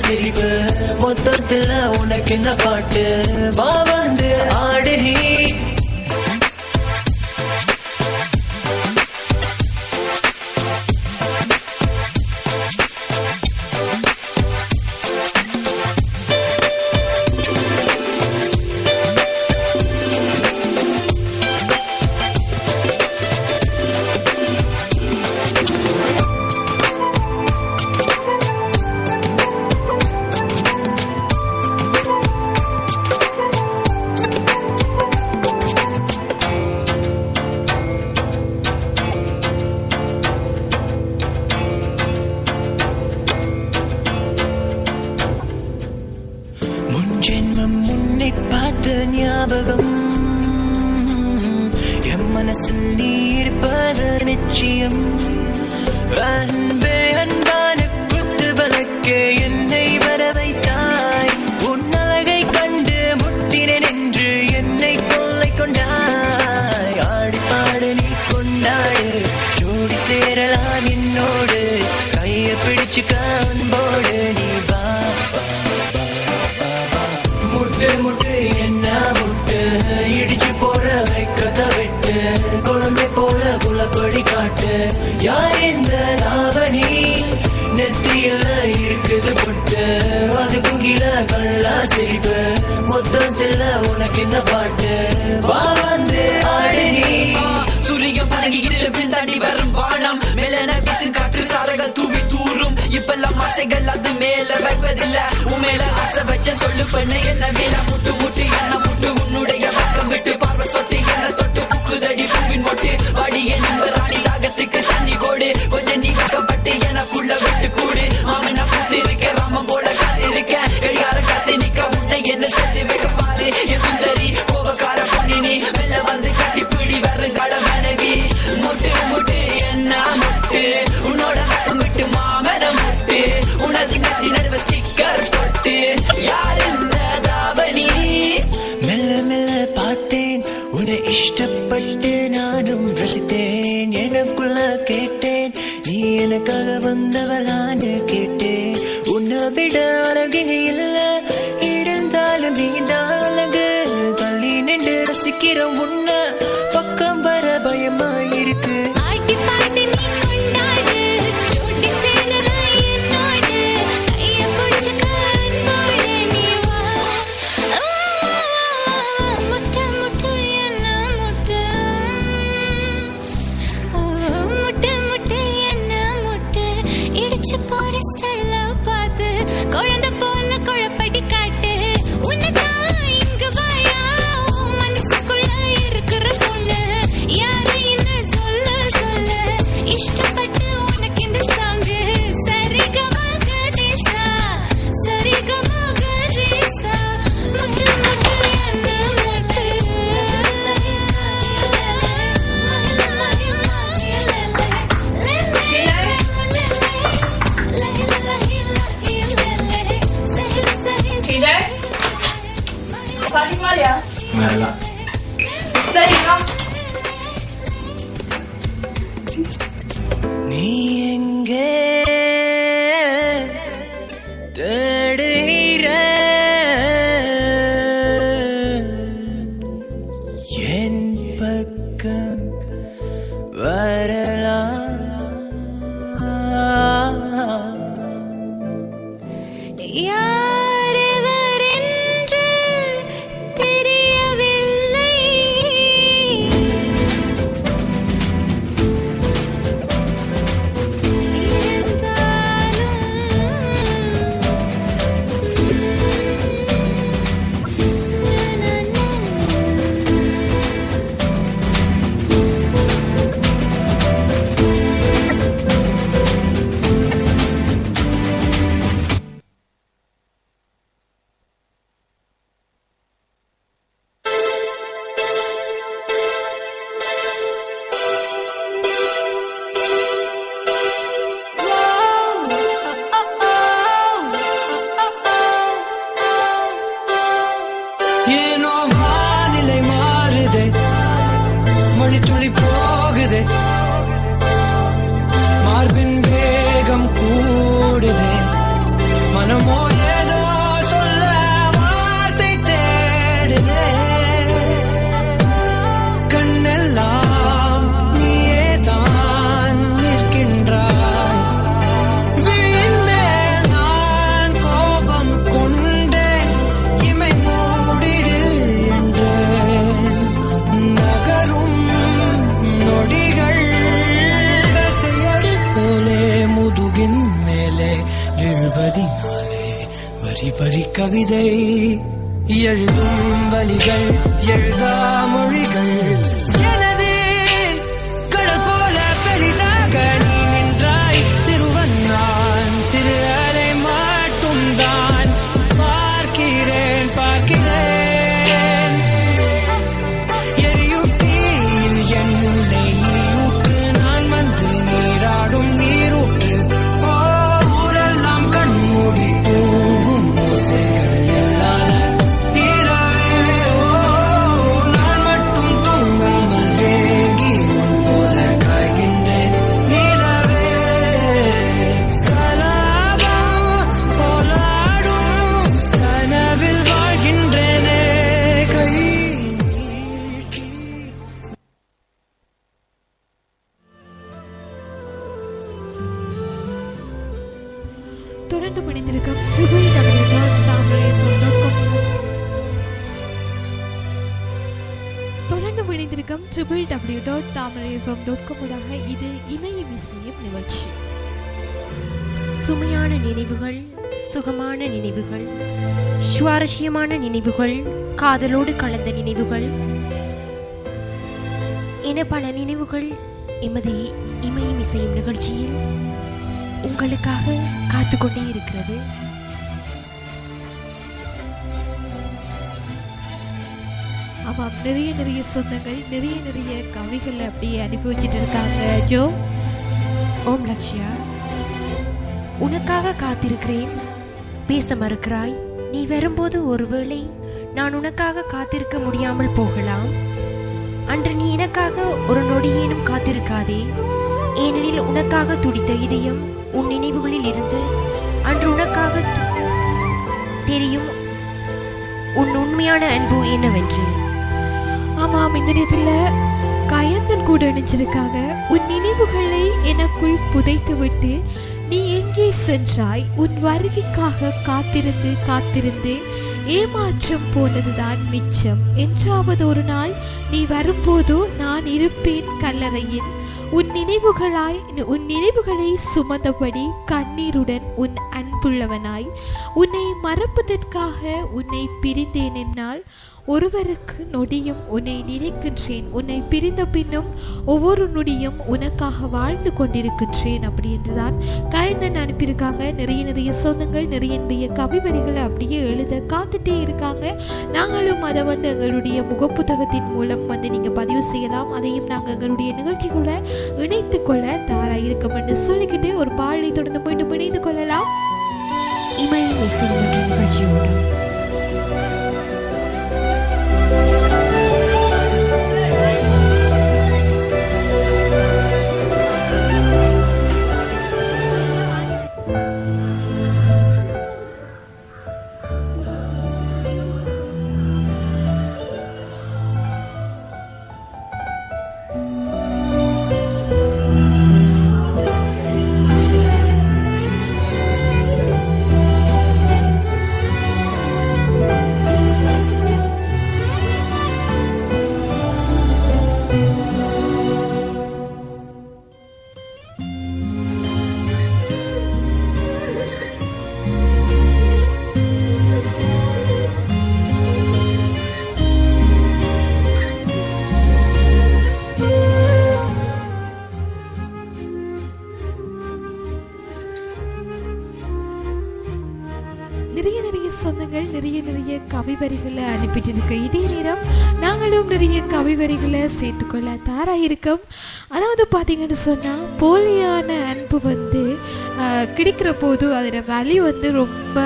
சிரிப்பு மொத்தத்துல உனக்கு என்ன பாட்டு வா வந்து ஆடுறீ ஜென்மம் முன்னை பார்த்த ஞாபகம் என் மனசில் நீ இருப்பது நிச்சயம் அன்பே அன்பான குத்து வழக்கே என்னை வர வைத்தாய் உன் அழகை கண்டு முட்டினேன் என்று என்னை கொள்ளை கொண்டாய் ஆடி பாடு நீ கொண்டாடு ஜோடி சேரலாம் என்னோடு கையை பிடிச்சு காண்போடு நீ வா முட்டு முட்டு என்ன முட்டு இடிச்சு போற வைக்கத விட்டு குழந்தை போல குலப்படி காட்டு யார் இந்த ராவணி நெத்தியில இருக்குது புட்டு அதுக்கும் கீழே கல்லா சிரிப்பு மொத்தத்துல உனக்கு இந்த பாட்டு வா வந்து ஆடுனி சூரியன் பதங்கி இருள பின்தாண்டி வரும் வானம் மேலன வீசும் காற்று சாரங்கள் தூவி தூரும் இப்பெல்லாம் ஆசைகள் அது மேல வைப்பதில்ல உன் மேல ஆசை வச்ச சொல்லு பண்ண என்ன மேல முட்டு முட்டு என்ன முட்டு உன்னுடைய பக்கம் விட்டு பார்வை சொட்டு என்ன தொட்டு புக்குதடி பூவின் மொட்டு வாடிய நிம்ப ராணி தாகத்துக்கு தண்ணி கோடு கொஞ்சம் நீ பக்கப்பட்டு எனக்குள்ள விட்டு கூடு மாமன் நான் பூத்து இருக்க ராமம் போல காத்திருக்க கடிகார காத்து நிக்க உன்னை என்ன சேர்த்து வைக்க பாரு என் சுந்தரி கோபக்கார பொண்ணி நீ வெளில வந்து கட்டி பிடி வருங்கால மனைவி முட்டு முட்டு என்ன முட்டு உன்னோட பக்கம் விட்டு மாமன முட்டு உனது கத்தி நடுவ ஸ்டிக்கர் தொட்டு யார் இந்த தாவணி மெல்ல மெல்ல பார்த்தேன் உன்னை இஷ்டப்பட்டு நானும் ரசித்தேன் எனக்குள்ள கேட்டேன் நீ எனக்காக வந்தவளான்னு கேட்டேன் உன்னை விட அழகிங்க இல்ல இருந்தாலும் நீதான் அழகு தள்ளி நின்று ரசிக்கிற உன்னை பக்கம் வர பயமா இருக்கு குழந்தை போல குழப்படி காட்டு உன்னதான் இங்க வாயா மனசுக்குள்ள இருக்கிற பொண்ணு யாரைன்னு சொல்ல சொல்ல இஷ்டப்பட்டு உனக்கு இந்த சாங்கு சரிகமாக தேசா சரிகமாக தேசா முட்டு முட்டு என்ன முட்டு Maria? Bella. Sei, no? நீ எங்கே தேடுகிற என் பக்கம் வரலாம் யாரெவரென்று தெரியவில்லை எழுபதினாலே வரி வரி கவிதை எழுதும் வலிகள் எழுதா மொழிகள் எனது கடல் போல பெரிதாக நீ நின்றாய் சிறுவன் நான் சிறு அலை மட்டும் தான் பார்க்கிறேன் எரியும் தீயில் என்னை நீயூற்று நான் வந்து நீராடும் நீரூற்று ஊரெல்லாம் கண்மூடி தூங்கும் ஓசைகள் இல்லாத இரவே நான் மட்டும் தூங்காமல் வேங்கி உன் போல காய்கின்றேன் நிலவே கலாபம் போலாடும் கனவில் வாழ்கின்றேனே கை நீட்டி தொடர்ந்து மணிந்திருக்கும் www.tamaraifm.com தொடர்ந்து மணிந்திருக்கும் www.tamaraifm.com ஊடாக இது இமயம் இசையும் நிகழ்ச்சி. சுமையான நினைவுகள், சுகமான நினைவுகள், சுவாரஸ்யமான நினைவுகள், காதலோடு கலந்த நினைவுகள் என பல நினைவுகள் எமது இமயம் இசையும் நிகழ்ச்சியில் உங்களுக்காக காத்துக்கொண்டே இருக்கிறது. ஆமாம், நிறைய சொந்தங்கள் நிறைய கவிகள் அப்படியே அனுப்பி வச்சுட்டு இருக்காங்க. ஜோ, ஓம் லக்ஷ்யா, உனக்காக காத்திருக்கிறேன், பேச மறுக்கிறாய். நீ வரும்போது ஒருவேளை நான் உனக்காக காத்திருக்க முடியாமல் போகலாம். அன்று நீ எனக்காக ஒரு நொடியேனும் காத்திருக்காதே, ஏனெனில் உனக்காக துடித்த இதயம் உன் நினைவுகளில் இருந்து அன்று உனக்காக தெரியும் உன் உண்மையான அன்பு என்னவென்று. ஆமாம், இந்த நேரத்தில் கயந்தன் கூட நினைச்சிருக்காங்க. உன் நினைவுகளை எனக்குள் புதைத்து விட்டு நீ எங்கே சென்றாய்? உன் வருகைக்காக காத்திருந்து ஏமாற்றம் போனதுதான் மிச்சம். என்றாவது ஒரு நாள் நீ வரும்போதோ நான் இருப்பேன் கல்லறையில். உன் நினைவுகளை சுமந்தபடி கண்ணீருடன் உன் அன்புள்ளவனாய். உன்னை மறப்பதற்காக உன்னை பிரிந்தேன். என்னால் ஒருவருக்கு நொடியும் உன்னை நினைக்கின்றேன். உன்னை பிரிந்த பின்னும் ஒவ்வொரு நொடியும் உனக்காக வாழ்ந்து கொண்டிருக்கின்றேன் அப்படி என்றுதான் கயந்தன் அனுப்பியிருக்காங்க. நிறைய சொந்தங்கள் நிறைய கவிவரிகளை அப்படியே எழுத காத்துட்டே இருக்காங்க. நாங்களும் அதை எங்களுடைய முகப்புத்தகத்தின் மூலம் நீங்கள் பதிவு செய்யலாம். அதையும் நாங்கள் எங்களுடைய நிகழ்ச்சிகளை இணைத்து கொள்ள தயாராக இருக்கும் என்று சொல்லிக்கிட்டு ஒரு பாடலை தொடர்ந்து மீண்டும் இணைந்து கொள்ளலாம். இமயம் இசை என்ற நிகழ்ச்சியோடு நிறைய சொந்தங்கள் நிறைய கவிவரிகளை அனுப்பிட்டு இருக்க இதே நேரம் நாங்களும் நிறைய கவிவரிகளை சேர்த்துக்கொள்ள தயாராக இருக்கோம். அதாவது பார்த்தீங்கன்னு சொன்னால் போலியான அன்பு கிடைக்கிற போது அதோட வலி ரொம்ப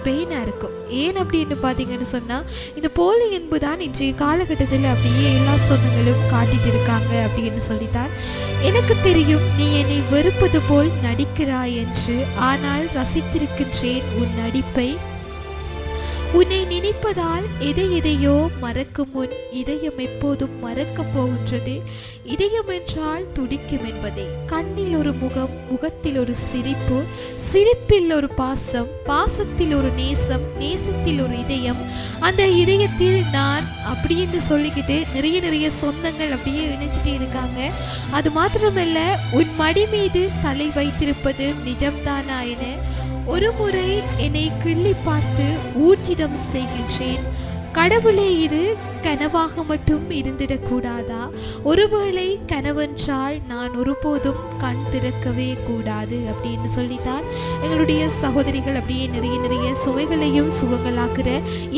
பெயினாக இருக்கும். ஏன் அப்படின்னு பார்த்தீங்கன்னு சொன்னால் இந்த போலி அன்பு தான் இன்றைய காலகட்டத்தில் அப்படியே எல்லா சொந்தங்களும் காட்டிட்டு இருக்காங்க அப்படின்னு சொல்லித்தான். எனக்கு தெரியும் நீ என்னை வெறுப்பது போல் நடிக்கிறாய் என்று, ஆனால் ரசித்திருக்கின்றேன் உன் நடிப்பை. உன்னை நினைப்பதால் எதையோ மறக்கும் முன் இதயம் எப்போதும் மறக்கப் போகின்றது. இதயம் என்றால் துடிக்கும் என்பதே. கண்ணில் ஒரு முகம், முகத்தில் ஒரு சிரிப்பு, சிரிப்பில் ஒரு பாசம், பாசத்தில் ஒரு நேசம், நேசத்தில் ஒரு இதயம், அந்த இதயத்தில் நான் அப்படின்னு சொல்லிக்கிட்டு நிறைய சொந்தங்கள் அப்படியே இணைச்சிட்டே இருக்காங்க. அது மாத்திரமல்ல, உன் மடி மீது தலை வைத்திருப்பது நிஜம்தானா என ஒரு முறை என்னை கிள்ளி பார்த்து ஊற்றிடம் செய்கின்றேன். கடவுளே, இது கனவாக மட்டும் இருந்திடக்கூடாதா? ஒருவேளை கனவென்றால் நான் ஒருபோதும் கண் திறக்கவே கூடாது அப்படின்னு சொல்லித்தான் எங்களுடைய சகோதரிகள் அப்படியே நிறைய சுமைகளையும் சுகங்களாக்குற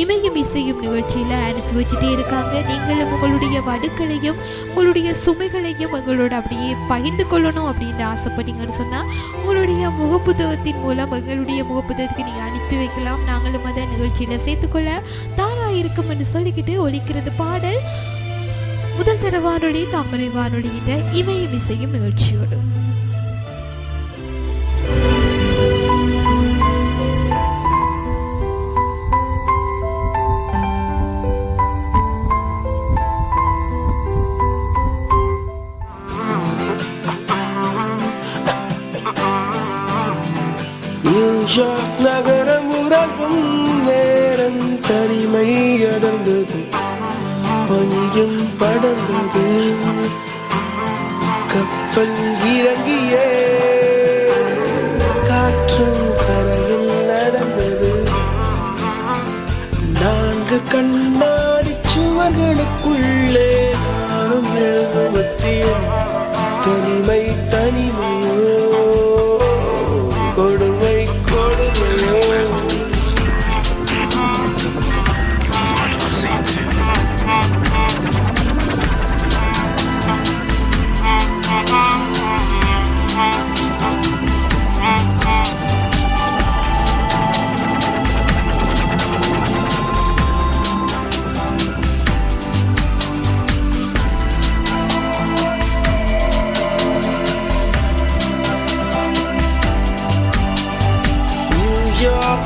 இமையும் இசையும் நிகழ்ச்சியில் அனுப்பி வச்சுட்டே இருக்காங்க. நீங்களும் உங்களுடைய வடுக்களையும் உங்களுடைய சுமைகளையும் எங்களோட அப்படியே பகிர்ந்து கொள்ளணும் அப்படின்னு ஆசைப்பட்டீங்கன்னு சொன்னால் உங்களுடைய முகப்புத்தகத்தின் மூலம் எங்களுடைய முகப்புத்தகத்துக்கு நீங்கள் அனுப்பி வைக்கலாம். நாங்களும் அதை நிகழ்ச்சியில் சேர்த்துக்கொள்ள தாரா இருக்கும் என்று சொல்லிக்கிட்டு ஒலிக்கிறது பாடல் முதல் தர வானொலி தாமரை வானொலியின் இமையும் இசையும் நிகழ்ச்சியோடு. நியூயார்க் நகரம் உறங்கும் நேரம் தனிமை அடர்ந்தது, பனியும் படர்ந்தது, கப்பல் இறங்கியே காற்றும் கரையில் நடந்தது. 4 கண்ணாடி சுவர்களுக்குள்ளே நானும் எழுதுவத்தியும் தனிமை தனிமையோ கொடுமை கொடுமையோ.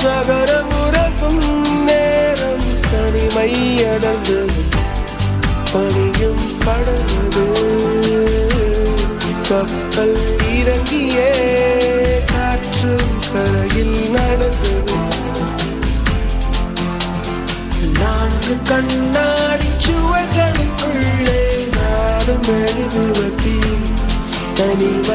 நகரம் உறக்கும் நேரம் தனிமை அடர்ந்தது, பனியும் படர்ந்தது, கப்பல் இறங்கியே காற்றும் கரையில் நடந்தது. 4 கண்ணாடி சுவர்களுக்குள்ளே நாடும் எழுதுவதி தனிமை